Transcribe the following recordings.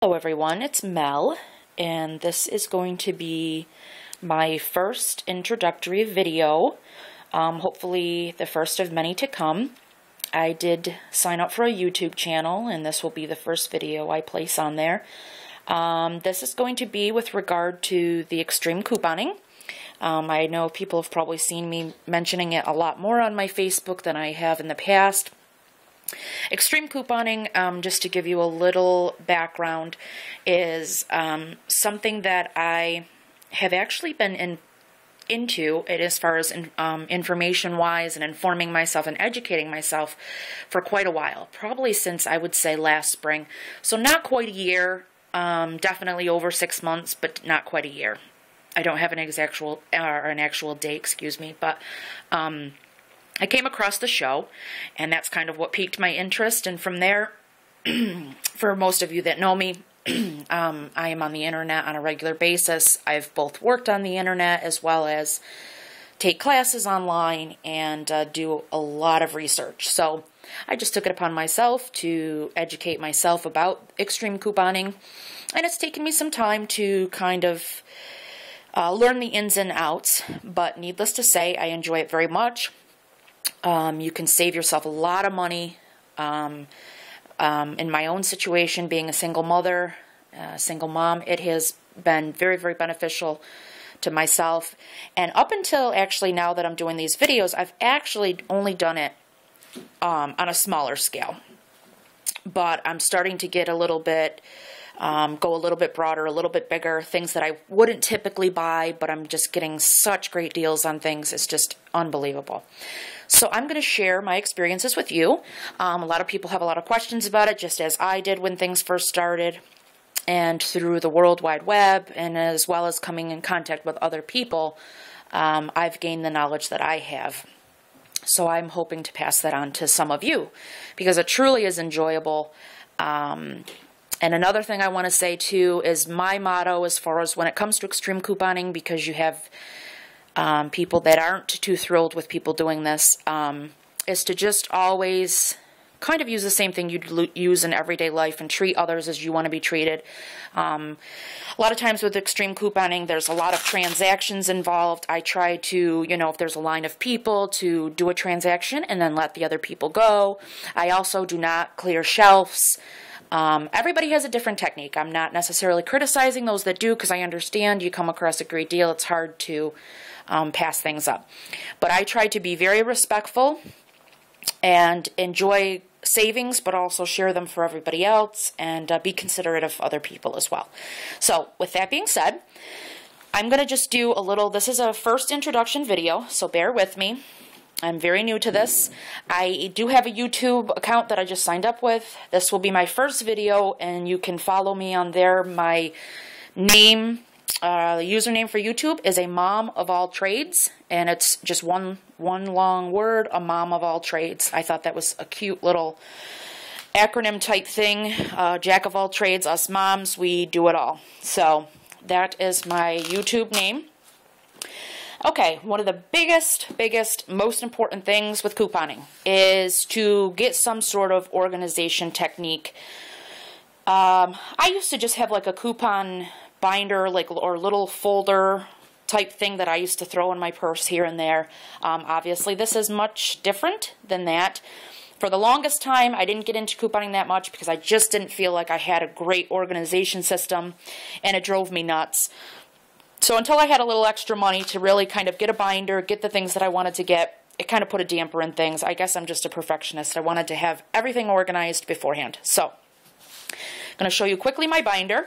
Hello everyone, it's Mel, and this is going to be my first introductory video, hopefully the first of many to come. I did sign up for a YouTube channel, and this will be the first video I place on there. This is going to be with regard to the extreme couponing. I know people have probably seen me mentioning it a lot more on my Facebook than I have in the past. Extreme couponing, just to give you a little background, is something that I have actually been into it as far as information-wise and informing myself and educating myself for quite a while, probably since I would say last spring. So not quite a year, definitely over 6 months, but not quite a year. I don't have an actual date, excuse me, but I came across the show, and that's kind of what piqued my interest, and from there, for most of you that know me, I am on the internet on a regular basis. I've both worked on the internet as well as take classes online and do a lot of research. So I just took it upon myself to educate myself about extreme couponing, and it's taken me some time to kind of learn the ins and outs, but needless to say, I enjoy it very much. You can save yourself a lot of money. In my own situation, being a single mother, single mom, it has been very, very beneficial to myself. And up until actually now that I'm doing these videos, I've actually only done it on a smaller scale. But I'm starting to get a little bit, go a little bit broader, a little bit bigger, things that I wouldn't typically buy, but I'm just getting such great deals on things. It's just unbelievable. So I'm going to share my experiences with you. A lot of people have a lot of questions about it, just as I did when things first started, and through the World Wide Web, and as well as coming in contact with other people, I've gained the knowledge that I have. So I'm hoping to pass that on to some of you, because it truly is enjoyable. And another thing I want to say too is my motto as far as when it comes to extreme couponing, because you have people that aren't too thrilled with people doing this, is to just always kind of use the same thing you'd use in everyday life and treat others as you want to be treated. A lot of times with extreme couponing, there's a lot of transactions involved. I try to, if there's a line of people, to do a transaction and then let the other people go. I also do not clear shelves. Everybody has a different technique. I'm not necessarily criticizing those that do, because I understand you come across a great deal. It's hard to pass things up. But I try to be very respectful and enjoy savings, but also share them for everybody else, and be considerate of other people as well. So with that being said, I'm going to just do a little, this is a first introduction video, so bear with me. I'm very new to this. I do have a YouTube account that I just signed up with. This will be my first video, and you can follow me on there. My name, the username for YouTube is a mom of all trades, and it's just one long word, a mom of all trades. I thought that was a cute little acronym type thing. Jack of all trades, us moms, we do it all. So that is my YouTube name. Okay, one of the biggest, most important things with couponing is to get some sort of organization technique. I used to just have like a coupon binder, or little folder type thing that I used to throw in my purse here and there. Obviously, this is much different than that. For the longest time, I didn't get into couponing that much because I just didn't feel like I had a great organization system, and it drove me nuts. So until I had a little extra money to really kind of get a binder, get the things that I wanted to get, it kind of put a damper in things. I guess I'm just a perfectionist. I wanted to have everything organized beforehand. So I'm going to show you quickly my binder.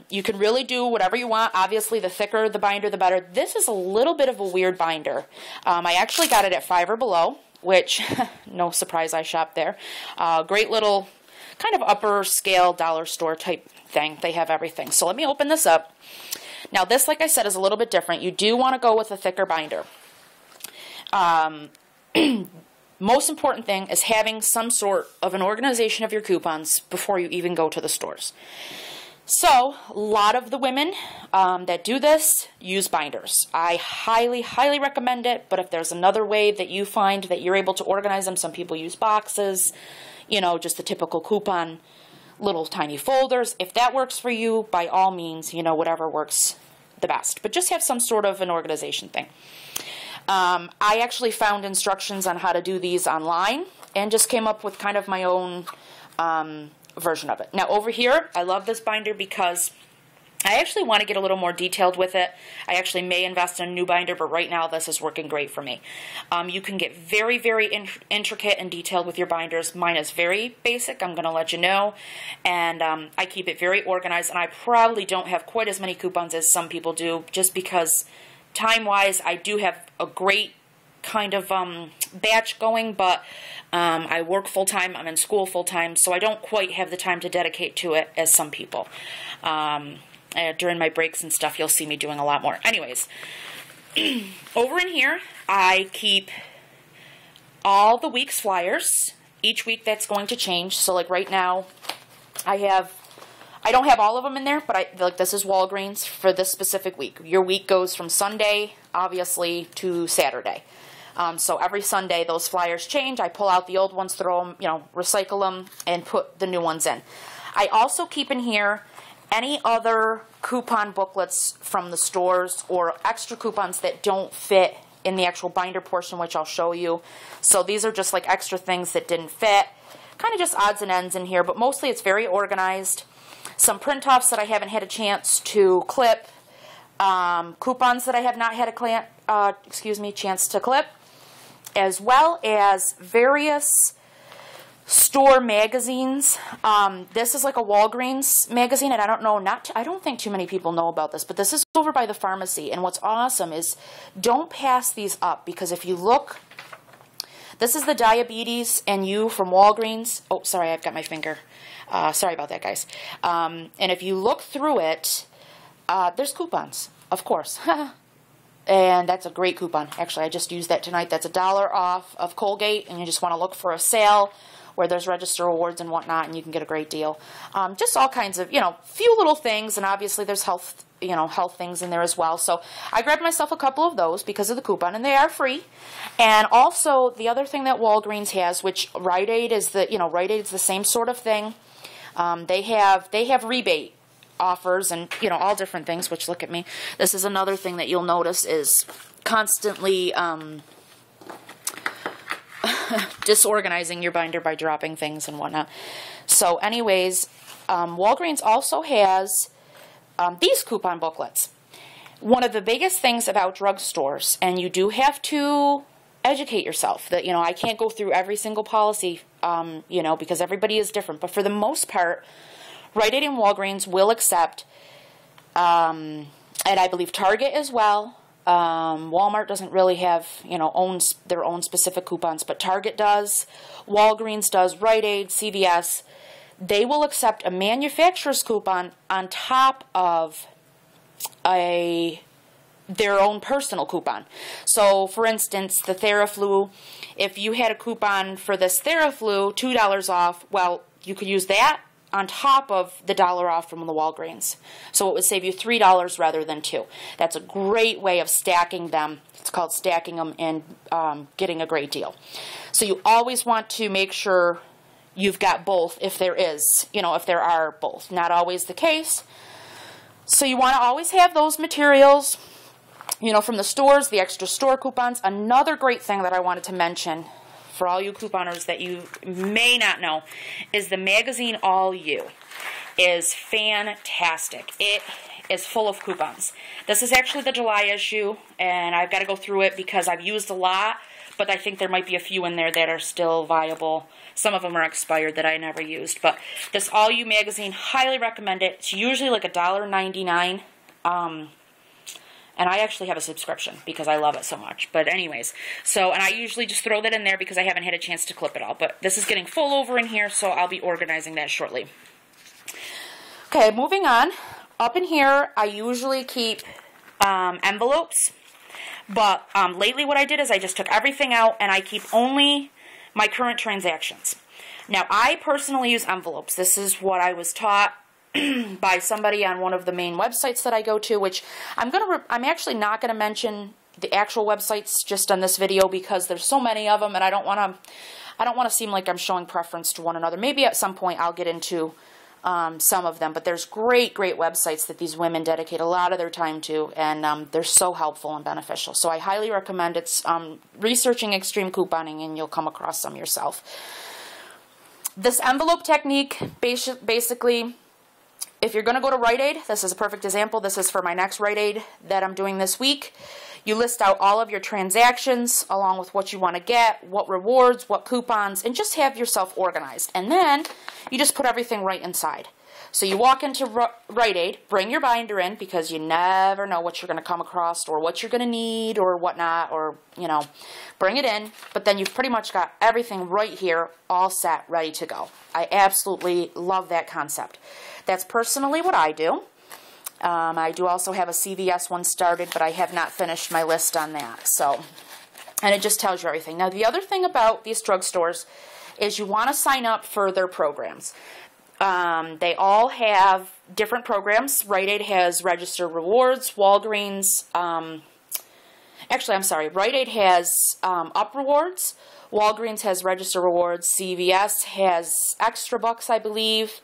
You can really do whatever you want. Obviously, the thicker the binder, the better. This is a little bit of a weird binder. I actually got it at Five or Below, which, no surprise, I shop there. Great little kind of upper scale dollar store type thing. They have everything. So let me open this up. Now this, like I said, is a little bit different. You do want to go with a thicker binder. Most important thing is having some sort of an organization of your coupons before you even go to the stores. So a lot of the women that do this use binders. I highly recommend it, but if there's another way that you find that you're able to organize them, some people use boxes, just the typical coupon little tiny folders. If that works for you, by all means, you know, whatever works the best. But just have some sort of an organization thing. I actually found instructions on how to do these online and just came up with kind of my own version of it. Now over here, I love this binder because I actually want to get a little more detailed with it. I actually may invest in a new binder, but right now this is working great for me. You can get very, very intricate and detailed with your binders. Mine is very basic, I'm going to let you know. And I keep it very organized, and I probably don't have quite as many coupons as some people do, just because time-wise I do have a great kind of batch going, but I work full-time, I'm in school full-time, so I don't quite have the time to dedicate to it as some people. During my breaks and stuff, you'll see me doing a lot more. Anyways, over in here, I keep all the week's flyers. Each week that's going to change. So like right now, I don't have all of them in there, but like this is Walgreens for this specific week. Your week goes from Sunday, obviously, to Saturday. So every Sunday, those flyers change. I pull out the old ones, throw them, you know, recycle them, and put the new ones in. I also keep in here any other coupon booklets from the stores or extra coupons that don't fit in the actual binder portion, which I'll show you. So these are just like extra things that didn't fit. Kind of just odds and ends in here, but mostly it's very organized. Some print-offs that I haven't had a chance to clip. Coupons that I have not had a chance to clip. As well as various store magazines. This is like a Walgreens magazine, and I don't think too many people know about this, but this is over by the pharmacy, and what's awesome is don't pass these up, because if you look, this is the Diabetes and You from Walgreens. Oh, sorry, I've got my finger. Sorry about that, guys. And if you look through it, there's coupons, of course. And that's a great coupon. Actually, I just used that tonight. That's $1 off of Colgate, and you just want to look for a sale where there's register awards and whatnot, and you can get a great deal. Just all kinds of, few little things, and obviously there's health things in there as well. So I grabbed myself a couple of those because of the coupon, and they are free. And also the other thing that Walgreens has, which Rite Aid is Rite Aid's the same sort of thing. They have rebate offers and all different things, which, look at me, this is another thing that you'll notice is constantly disorganizing your binder by dropping things and whatnot. So anyways, Walgreens also has these coupon booklets. One of the biggest things about drugstores, and you do have to educate yourself that I can't go through every single policy because everybody is different, but for the most part Rite Aid and Walgreens will accept, and I believe Target as well. Walmart doesn't really have, owns their own specific coupons, but Target does, Walgreens does, Rite Aid, CVS. They will accept a manufacturer's coupon on top of their own personal coupon. So, for instance, the Theraflu, if you had a coupon for this Theraflu, $2 off, well, you could use that on top of the $1 off from the Walgreens. So it would save you $3 rather than $2. That's a great way of stacking them. It's called stacking them and getting a great deal. So you always want to make sure you've got both if there are both. Not always the case. So you want to always have those materials, from the stores, the extra store coupons. Another great thing that I wanted to mention for all you couponers that you may not know is the magazine All You is fantastic. It is full of coupons. This is actually the July issue, and I've got to go through it because I've used a lot, but I think there might be a few in there that are still viable. Some of them are expired that I never used, but this All You magazine, highly recommend it. It's usually like $1.99. And I actually have a subscription because I love it so much. But anyways, and I usually just throw that in there because I haven't had a chance to clip it all. But this is getting full over in here, so I'll be organizing that shortly. Okay, moving on. Up in here, I usually keep envelopes. But lately what I did is I just took everything out and I keep only my current transactions. Now, I personally use envelopes. This is what I was taught by somebody on one of the main websites that I go to, which I'm actually not going to mention the actual websites just on this video because there's so many of them, and I don't want to seem like I'm showing preference to one another. Maybe at some point I'll get into some of them, but there's great websites that these women dedicate a lot of their time to, and they're so helpful and beneficial. So I highly recommend it. Researching extreme couponing, and you'll come across some yourself. This envelope technique, basically, if you're going to go to Rite Aid, this is a perfect example. This is for my next Rite Aid that I'm doing this week. You list out all of your transactions along with what you want to get, what rewards, what coupons, and just have yourself organized. And then you just put everything right inside. So you walk into Rite Aid, bring your binder in, because you never know what you're going to come across or what you're going to need or whatnot, or, you know, bring it in. But then you've pretty much got everything right here, all set, ready to go. I absolutely love that concept. That's personally what I do. I do also have a CVS one started, but I have not finished my list on that. So, and it just tells you everything. Now, the other thing about these drugstores is you want to sign up for their programs. They all have different programs. Rite Aid has Register Rewards, Walgreens, actually, I'm sorry, Rite Aid has Up Rewards, Walgreens has Register Rewards, CVS has Extra Bucks, I believe.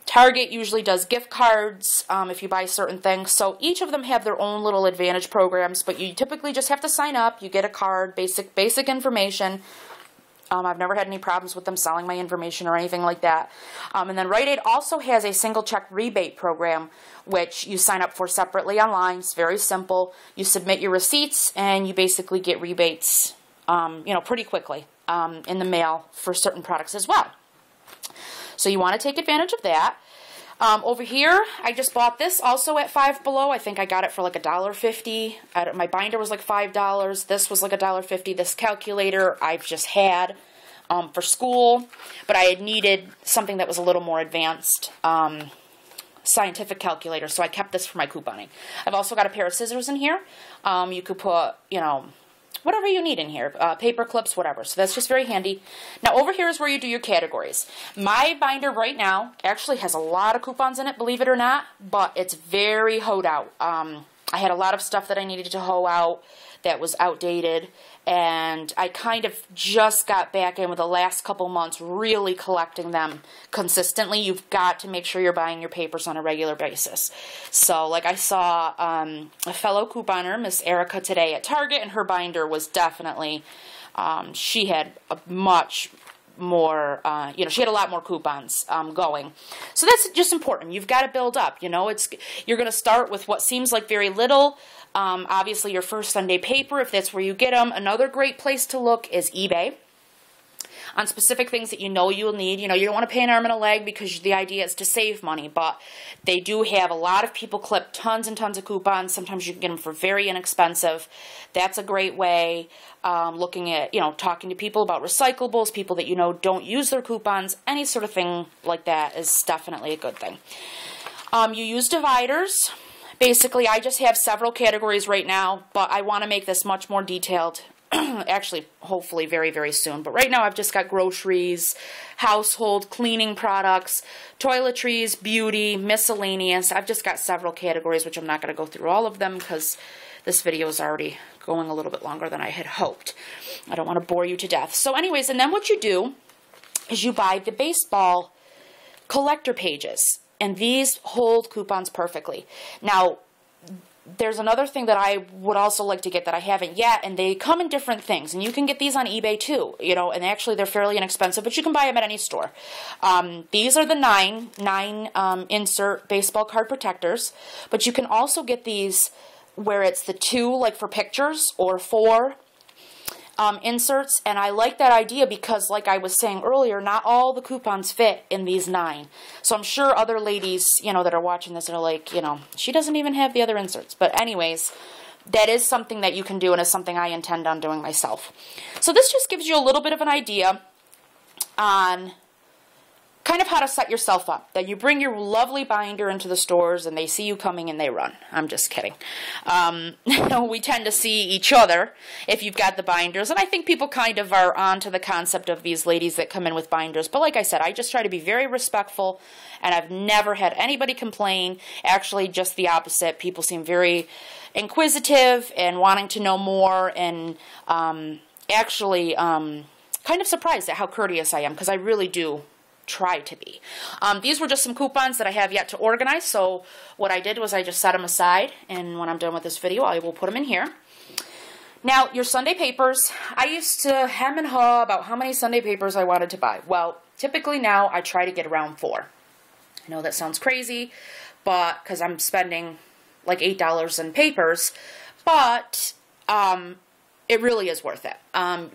Target usually does gift cards if you buy certain things. So each of them have their own little advantage programs, but you typically just have to sign up. You get a card, basic information. I've never had any problems with them selling my information or anything like that. And then Rite Aid also has a single check rebate program, which you sign up for separately online. It's very simple. You submit your receipts, and you basically get rebates, you know, pretty quickly in the mail for certain products as well. So you want to take advantage of that. Over here, I just bought this also at Five Below. I think I got it for like $1.50. My binder was like $5. This was like $1.50. This calculator I've just had for school, but I had needed something that was a little more advanced, scientific calculator, so I kept this for my couponing. I've also got a pair of scissors in here. You could put, you know, whatever you need in here, paper clips, whatever. So that's just very handy. Now over here is where you do your categories. My binder right now actually has a lot of coupons in it, believe it or not, but it's very hoed out. I had a lot of stuff that I needed to hoe out that was outdated, and I kind of just got back in with the last couple months really collecting them consistently. You've got to make sure you're buying your papers on a regular basis. So like I saw a fellow couponer, Miss Erica, today at Target, and her binder was definitely, she had a much more, you know, she had a lot more coupons going. So that's just important. You've got to build up, you know. You're going to start with what seems like very little. Obviously, your first Sunday paper, if that's where you get them. Another great place to look is eBay on specific things that you know you'll need. You know, you don't want to pay an arm and a leg because the idea is to save money, but they do have a lot of people clip tons and tons of coupons. Sometimes you can get them for very inexpensive. That's a great way. Looking at, you know, talking to people about recyclables, people that you know don't use their coupons, any sort of thing like that is definitely a good thing. You use dividers. Basically, I just have several categories right now, but I want to make this much more detailed. Actually, hopefully very, very soon. But right now I've just got groceries, household, cleaning products, toiletries, beauty, miscellaneous. I've just got several categories, which I'm not going to go through all of them because this video is already going a little bit longer than I had hoped. I don't want to bore you to death. So anyways, and then what you do is you buy the baseball collector pages. And these hold coupons perfectly. Now, there's another thing that I would also like to get that I haven't yet, and they come in different things. And you can get these on eBay too, you know, and actually they're fairly inexpensive, but you can buy them at any store. These are the nine insert baseball card protectors, but you can also get these where it's the 2, like for pictures, or 4 inserts, and I like that idea because, like I was saying earlier, not all the coupons fit in these 9. So I'm sure other ladies, you know, that are watching this are like, you know, she doesn't even have the other inserts. But anyways, that is something that you can do, and is something I intend on doing myself. So this just gives you a little bit of an idea on kind of how to set yourself up. That you bring your lovely binder into the stores and they see you coming and they run. I'm just kidding. We tend to see each other if you've got the binders, and I think people kind of are onto the concept of these ladies that come in with binders. But like I said, I just try to be very respectful, and I've never had anybody complain. Actually, just the opposite. People seem very inquisitive and wanting to know more, and actually kind of surprised at how courteous I am, because I really do try to be. These were just some coupons that I have yet to organize, so what I did was I just set them aside, and when I'm done with this video, I will put them in here. Now, your Sunday papers, I used to hem and haw about how many Sunday papers I wanted to buy. Well, typically now I try to get around 4. I know that sounds crazy, but because I'm spending like $8 in papers, but it really is worth it.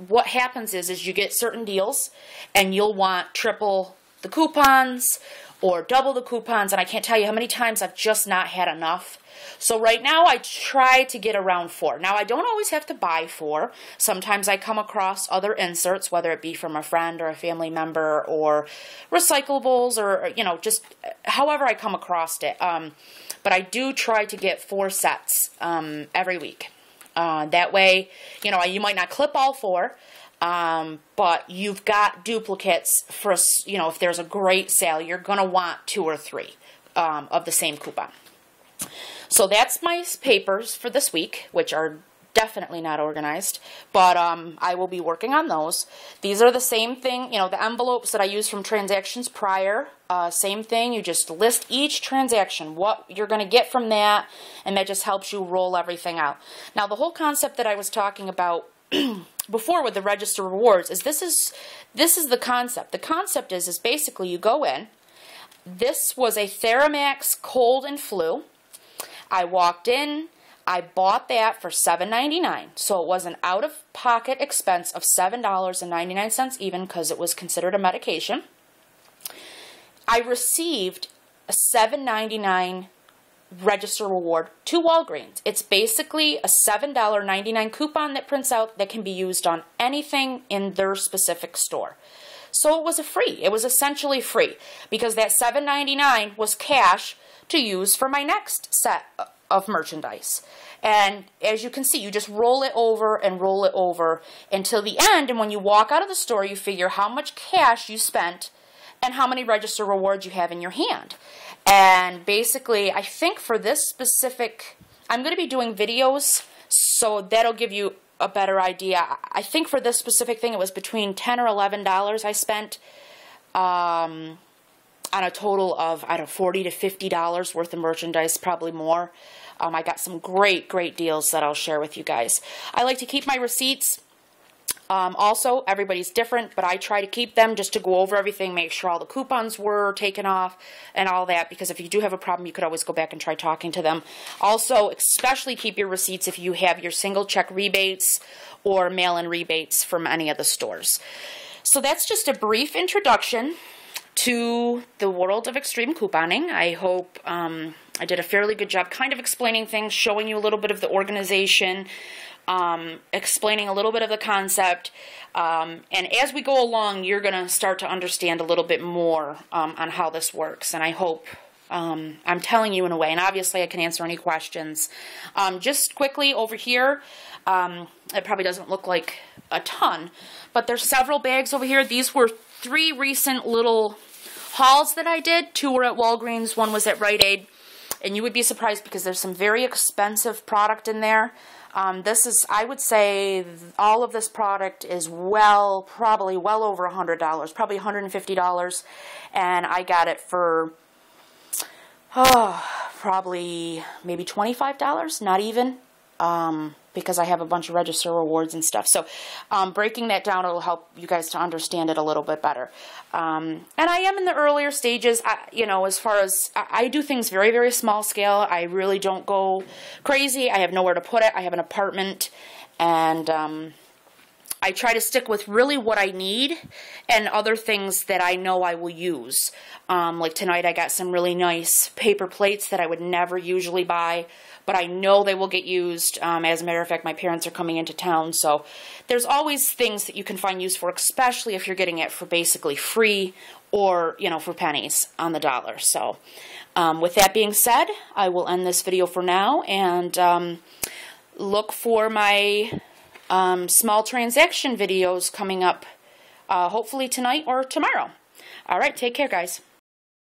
What happens is you get certain deals, and you'll want triple the coupons or double the coupons, and I can't tell you how many times I've just not had enough. So right now I try to get around 4. Now I don't always have to buy 4. Sometimes I come across other inserts, whether it be from a friend or a family member or recyclables or, you know, just however I come across it. But I do try to get 4 sets every week. That way, you know, you might not clip all 4, but you've got duplicates for, you know, if there's a great sale, you're going to want 2 or 3 of the same coupon. So that's my papers for this week, which are definitely not organized, but I will be working on those. These are the same thing, you know, the envelopes that I use from transactions prior, same thing. You just list each transaction, what you're going to get from that, and that just helps you roll everything out. Now, the whole concept that I was talking about before with the register rewards is this is the concept. The concept is basically you go in. This was a Theramax cold and flu. I walked in, I bought that for $7.99, so it was an out-of-pocket expense of $7.99 even because it was considered a medication. I received a $7.99 register reward to Walgreens. It's basically a $7.99 coupon that prints out that can be used on anything in their specific store. So it was it was essentially free because that $7.99 was cash to use for my next set of merchandise. And as you can see, you just roll it over and roll it over until the end, and when you walk out of the store, you figure how much cash you spent and how many register rewards you have in your hand. And basically, I think for this specific, I'm going to be doing videos, so that'll give you a better idea. I think for this specific thing, it was between $10 or $11 I spent on a total of, I don't know, $40 to $50 worth of merchandise, probably more. I got some great deals that I'll share with you guys. I like to keep my receipts. Also, everybody's different, but I try to keep them just to go over everything, make sure all the coupons were taken off and all that, because if you do have a problem, you could always go back and try talking to them. Also, especially keep your receipts if you have your single check rebates or mail-in rebates from any of the stores. So that's just a brief introduction to the world of extreme couponing. I hope I did a fairly good job kind of explaining things, showing you a little bit of the organization, explaining a little bit of the concept, and as we go along, you're going to start to understand a little bit more on how this works, and I hope I'm telling you in a way, and obviously I can answer any questions. Just quickly over here, it probably doesn't look like a ton, but there's several bags over here. These were 3 recent little hauls that I did. 2 were at Walgreens, 1 was at Rite Aid, and you would be surprised because there's some very expensive product in there. This is, I would say, all of this product is probably well over $100, probably $150, and I got it for, probably maybe $25, not even, because I have a bunch of register rewards and stuff. So breaking that down will help you guys to understand it a little bit better. And I am in the earlier stages, you know, as far as, I do things very small scale. I really don't go crazy. I have nowhere to put it. I have an apartment, and I try to stick with really what I need and other things that I know I will use. Like tonight I got some really nice paper plates that I would never usually buy, but I know they will get used. As a matter of fact, my parents are coming into town, so there's always things that you can find use for, especially if you're getting it for basically free or, you know, for pennies on the dollar. So with that being said, I will end this video for now, and look for my small transaction videos coming up hopefully tonight or tomorrow. All right, take care, guys.